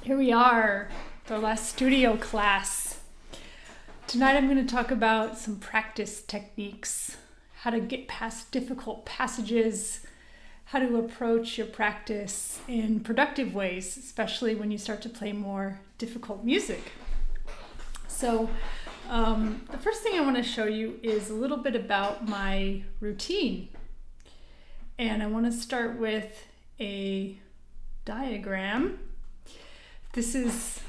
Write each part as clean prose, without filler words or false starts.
Here we are, our last studio class. Tonight I'm going to talk about some practice techniques, how to get past difficult passages, how to approach your practice in productive ways, especially when you start to play more difficult music. So the first thing I want to show you is a little bit about my routine. And I want to start with a diagram. This is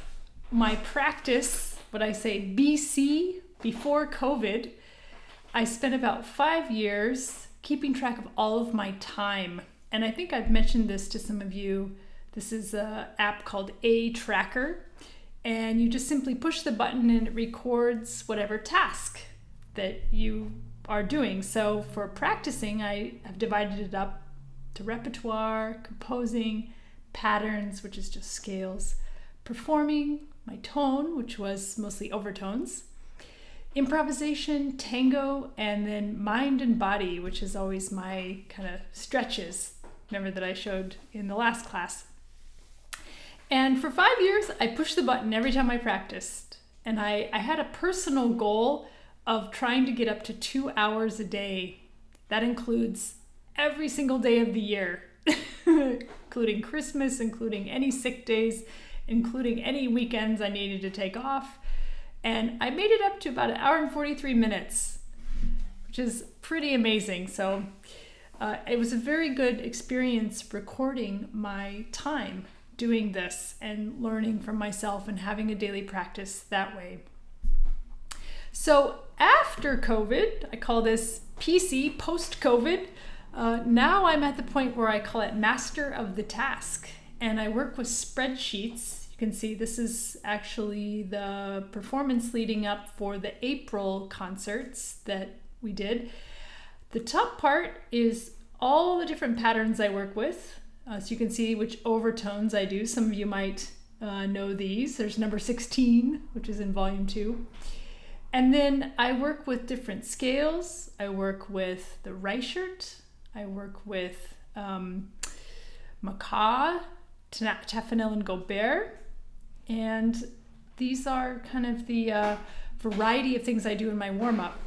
my practice, what I say BC, before COVID. I spent about 5 years keeping track of all of my time. And I think I've mentioned this to some of you. This is an app called A Tracker. And you just simply push the button and it records whatever task that you are doing. So for practicing, I have divided it up to repertoire, composing, patterns, which is just scales, performing, my tone, which was mostly overtones, improvisation, tango, and then mind and body, which is always my kind of stretches, remember that I showed in the last class. And for 5 years, I pushed the button every time I practiced. And I had a personal goal of trying to get up to 2 hours a day. That includes every single day of the year, including Christmas, including any sick days, including any weekends I needed to take off. And I made it up to about 1 hour and 43 minutes, which is pretty amazing. So it was a very good experience recording my time doing this and learning from myself and having a daily practice that way. So after COVID, I call this PC, post-COVID. Now I'm at the point where I call it master of the task. And I work with spreadsheets. You can see this is actually the performance leading up for the April concerts that we did. The top part is all the different patterns I work with. So you can see which overtones I do. Some of you might know these. There's number 16, which is in volume 2. And then I work with different scales. I work with the Reichert. I work with Macaw, Taffanel, and Gobert. And these are kind of the variety of things I do in my warm-up.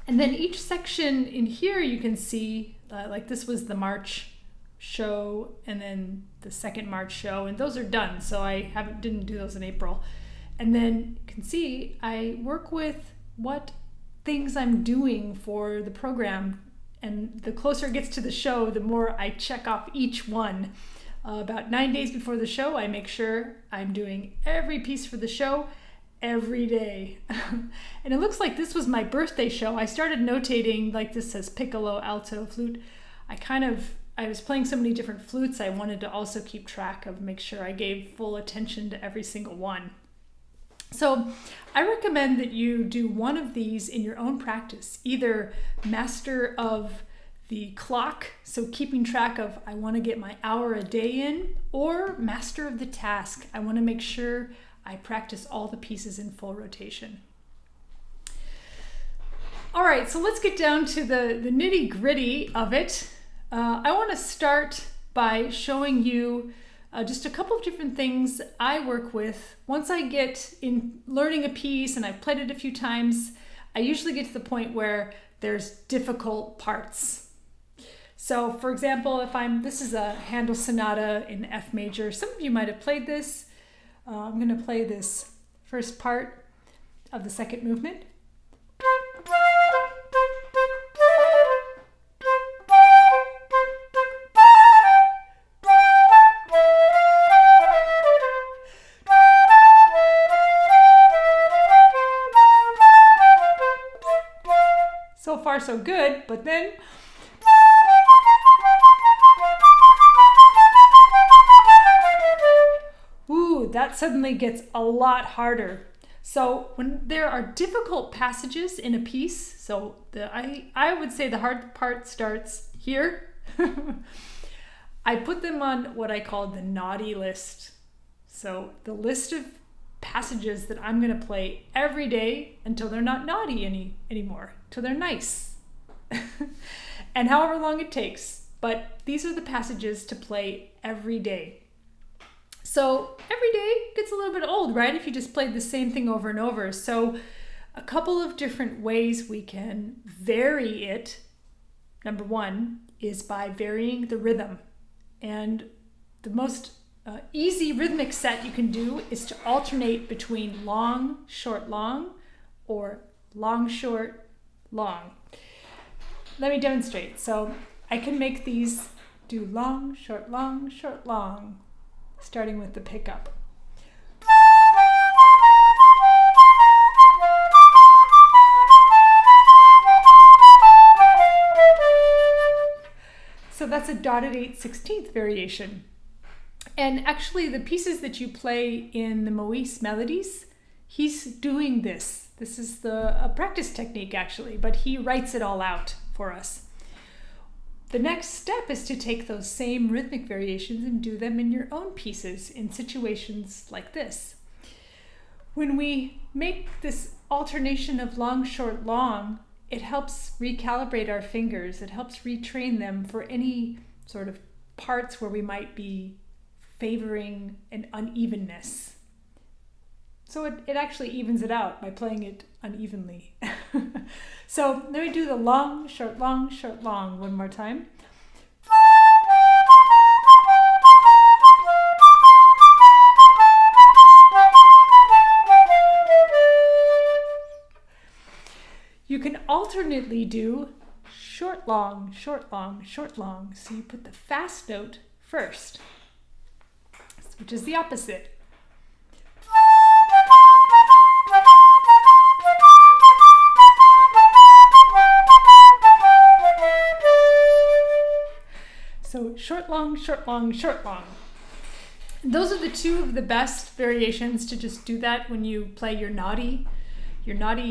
And then each section in here you can see, like this was the March show and then the second March show, and those are done, so I didn't do those in April. And then you can see I work with what things I'm doing for the program, and the closer it gets to the show, the more I check off each one. About 9 days before the show, I make sure I'm doing every piece for the show every day. And it looks like this was my birthday show. I started notating, like this says piccolo, alto, flute. I was playing so many different flutes, I wanted to also keep track of, make sure I gave full attention to every single one. So I recommend that you do one of these in your own practice, either master of the clock, so keeping track of I want to get my hour a day in, or master of the task. I want to make sure I practice all the pieces in full rotation. All right, so let's get down to the nitty-gritty of it. I want to start by showing you just a couple of different things I work with. Once I get in learning a piece and I've played it a few times, I usually get to the point where there's difficult parts. So for example, this is a Handel sonata in F major. Some of you might have played this. I'm going to play this first part of the second movement. So far so good, but then that suddenly gets a lot harder. So when there are difficult passages in a piece, so I would say the hard part starts here. I put them on what I call the naughty list. So the list of passages that I'm going to play every day until they're not naughty anymore, till they're nice. And however long it takes. But these are the passages to play every day. So every day gets a little bit old, right? If you just played the same thing over and over. So a couple of different ways we can vary it. Number one is by varying the rhythm. And the most easy rhythmic set you can do is to alternate between long, short, long, or long, short, long. Let me demonstrate. So I can make these do long, short, long, short, long, starting with the pickup. So that's a dotted 8/16 variation. And actually the pieces that you play in the Moïse melodies, he's doing this. This is a practice technique actually, but he writes it all out for us. The next step is to take those same rhythmic variations and do them in your own pieces in situations like this. When we make this alternation of long, short, long, it helps recalibrate our fingers. It helps retrain them for any sort of parts where we might be favoring an unevenness. So it actually evens it out by playing it unevenly. So let me do the long, short, long one more time. You can alternately do short, long, short, long, short, long. So you put the fast note first, which is the opposite. So short, long, short, long, short, long. Those are the two of the best variations to just do that when you play your naughty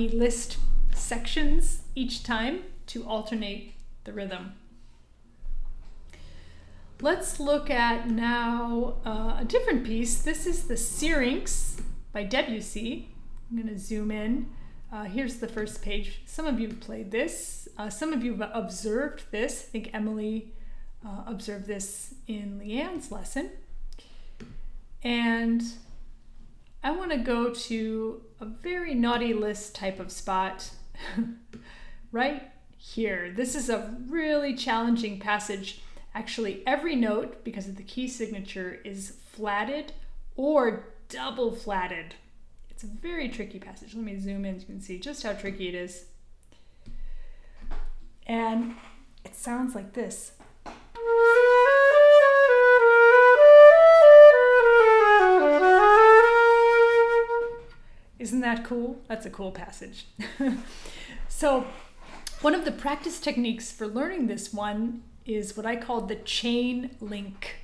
list sections each time to alternate the rhythm. Let's look at now a different piece. This is the Syrinx by Debussy. I'm going to zoom in. Here's the first page. Some of you have played this. Some of you have observed this. I think Emily observed this in Leanne's lesson. And I want to go to a very naughty list type of spot right here. This is a really challenging passage. Actually, every note, because of the key signature, is flatted or double flatted. It's a very tricky passage. Let me zoom in so you can see just how tricky it is. And it sounds like this. Isn't that cool? That's a cool passage. So one of the practice techniques for learning this one is what I call the chain link.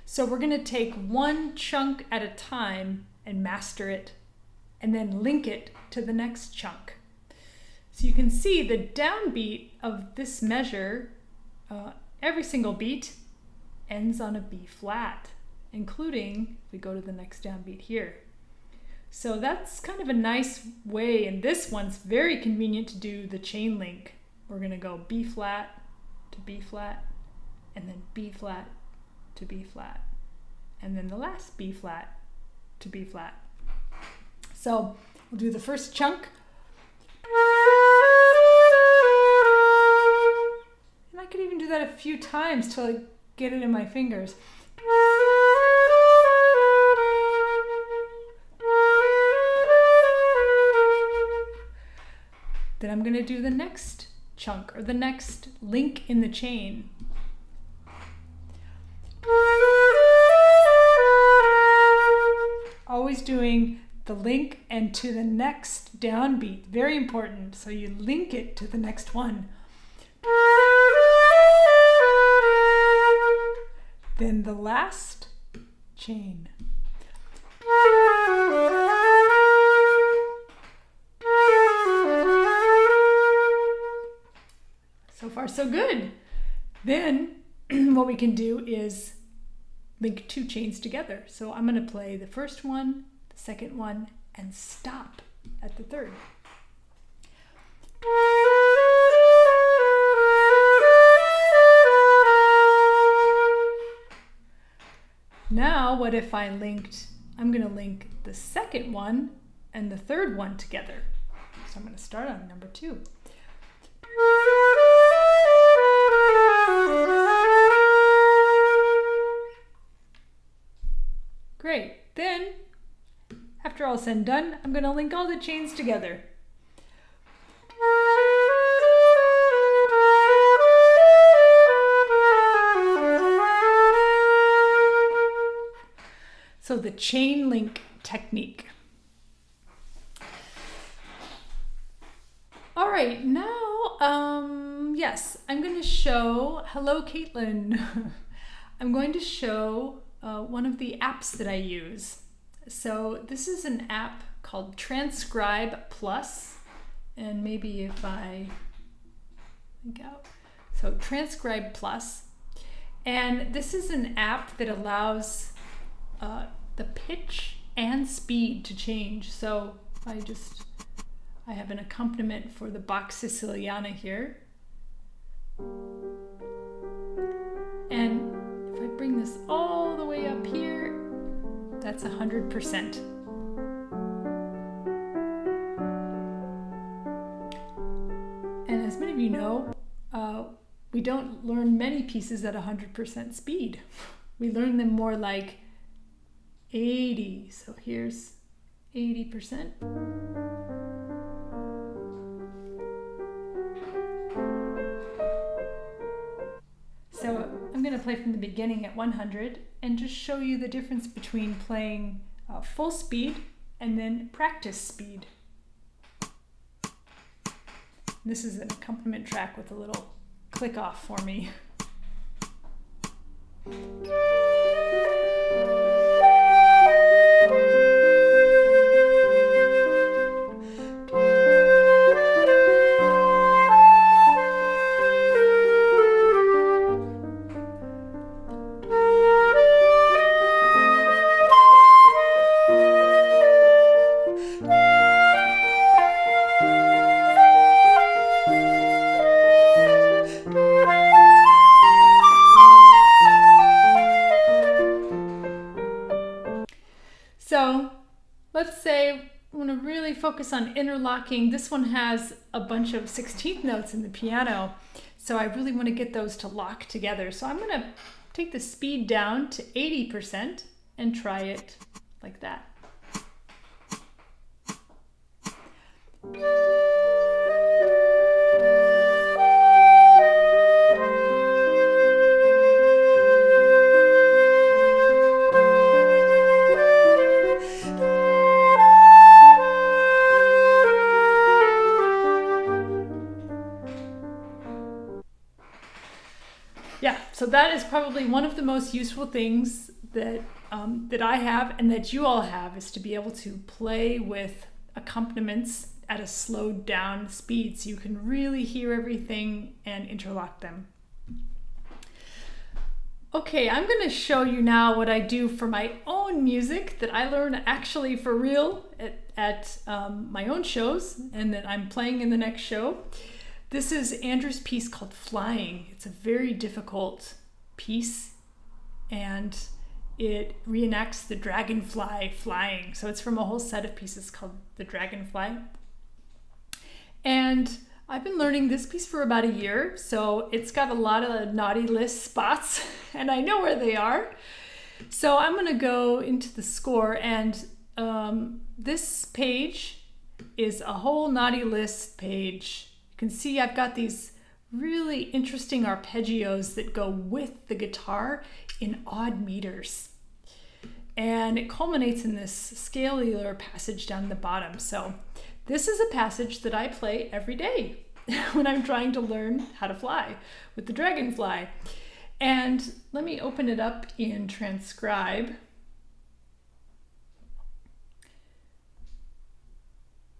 So we're going to take one chunk at a time and master it, and then link it to the next chunk. So you can see the downbeat of this measure, every single beat ends on a B flat, including if we go to the next downbeat here. So that's kind of a nice way, and this one's very convenient to do the chain link. We're going to go B flat to B flat, and then B flat to B flat, and then the last B flat to B flat. So we'll do the first chunk. And I could even do that a few times till I get it in my fingers. Then I'm going to do the next chunk, or the next link in the chain. Always doing the link and to the next downbeat. Very important. So you link it to the next one. Then the last chain. So far, so good. Then what we can do is link two chains together. So I'm going to play the first one, the second one, and stop at the third. Now, what if I'm going to link the second one and the third one together. So I'm going to start on number 2. Great. Then, after all said and done, I'm going to link all the chains together. So the chain link technique. All right, now, yes, I'm going to show, hello, Caitlin. I'm going to show one of the apps that I use. So this is an app called Transcribe Plus, and maybe if I link out, so Transcribe Plus, and this is an app that allows the pitch and speed to change. So I have an accompaniment for the Bach Siciliana here. And if I bring this all the way up here, that's 100%. And as many of you know, we don't learn many pieces at 100% speed. We learn them more like 80. So here's 80%. So I'm going to play from the beginning at 100 and just show you the difference between playing full speed and then practice speed. This is an accompaniment track with a little click off for me. So let's say I want to really focus on interlocking. This one has a bunch of 16th notes in the piano, so I really want to get those to lock together. So I'm going to take the speed down to 80% and try it like that. Yeah, so that is probably one of the most useful things that that I have and that you all have, is to be able to play with accompaniments at a slowed down speed so you can really hear everything and interlock them. Okay, I'm going to show you now what I do for my own music that I learn actually for real at my own shows and that I'm playing in the next show. This is Andrew's piece called Flying. It's a very difficult piece and it reenacts the dragonfly flying. So it's from a whole set of pieces called The Dragonfly. And I've been learning this piece for about a year, so it's got a lot of naughty list spots and I know where they are. So I'm going to go into the score, and this page is a whole naughty list page. You can see I've got these really interesting arpeggios that go with the guitar in odd meters. And it culminates in this scalular passage down the bottom. So this is a passage that I play every day when I'm trying to learn how to fly with the dragonfly. And let me open it up in Transcribe.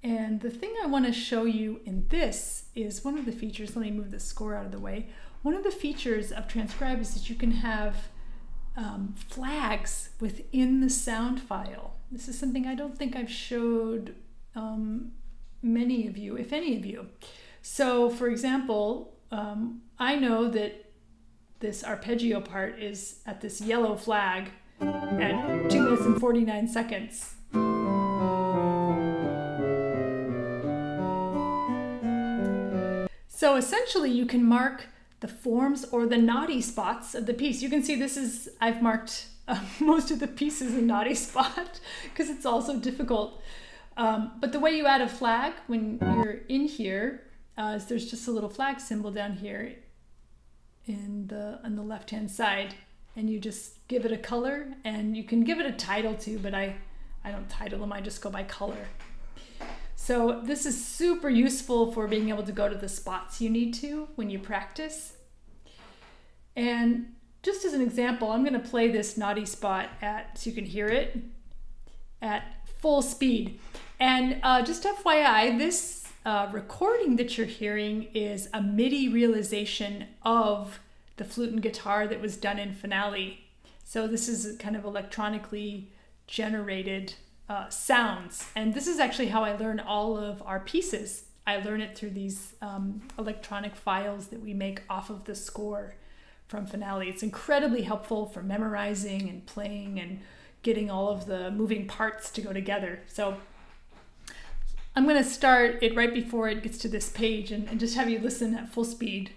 And the thing I want to show you in this is one of the features. Let me move the score out of the way. One of the features of Transcribe is that you can have flags within the sound file. This is something I don't think I've showed many of you, if any of you. So for example, I know that this arpeggio part is at this yellow flag, at 2 minutes and 49 seconds. So essentially you can mark the forms or the naughty spots of the piece. You can see I've marked most of the pieces a naughty spot because it's also difficult. But the way you add a flag when you're in here is there's just a little flag symbol down here on the left-hand side, and you just give it a color, and you can give it a title too, but I don't title them, I just go by color. So this is super useful for being able to go to the spots you need to when you practice. And just as an example, I'm going to play this naughty spot so you can hear it, at full speed. And just FYI, this recording that you're hearing is a MIDI realization of the flute and guitar that was done in Finale. So this is kind of electronically generated sounds. And this is actually how I learn all of our pieces. I learn it through these electronic files that we make off of the score from Finale. It's incredibly helpful for memorizing and playing and getting all of the moving parts to go together. So I'm going to start it right before it gets to this page and just have you listen at full speed.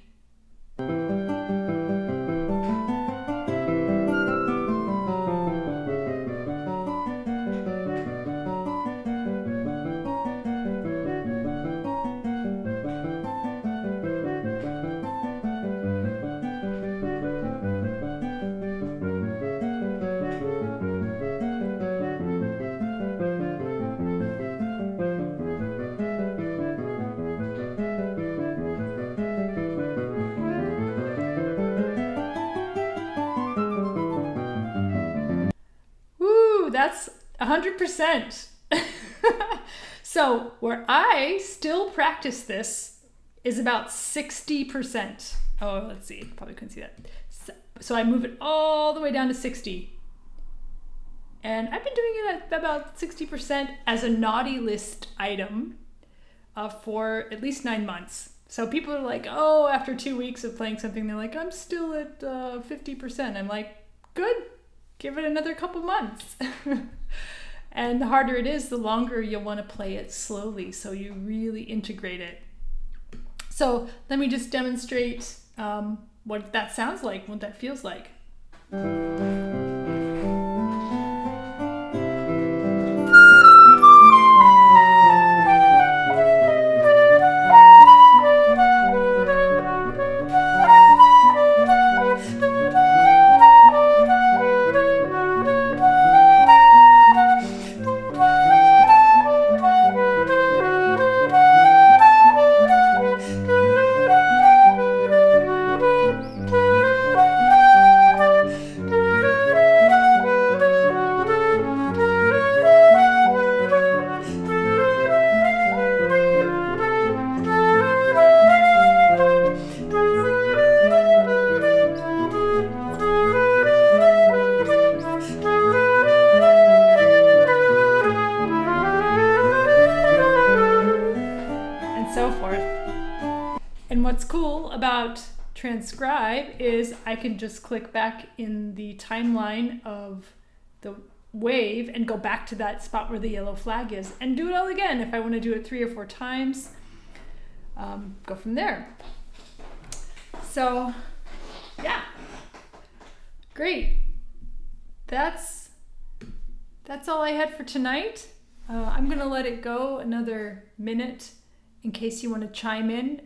That's 100%. So where I still practice this is about 60%. Oh, let's see, probably couldn't see that. So I move it all the way down to 60. And I've been doing it at about 60% as a naughty list item for at least 9 months. So people are like, oh, after 2 weeks of playing something, they're like, I'm still at 50%. I'm like, good. Give it another couple months. And the harder it is, the longer you'll want to play it slowly so you really integrate it. So let me just demonstrate what that sounds like, what that feels like. And what's cool about Transcribe is I can just click back in the timeline of the wave and go back to that spot where the yellow flag is and do it all again. If I want to do it 3 or 4 times, go from there. So yeah, great. That's all I had for tonight. I'm gonna let it go another minute in case you want to chime in.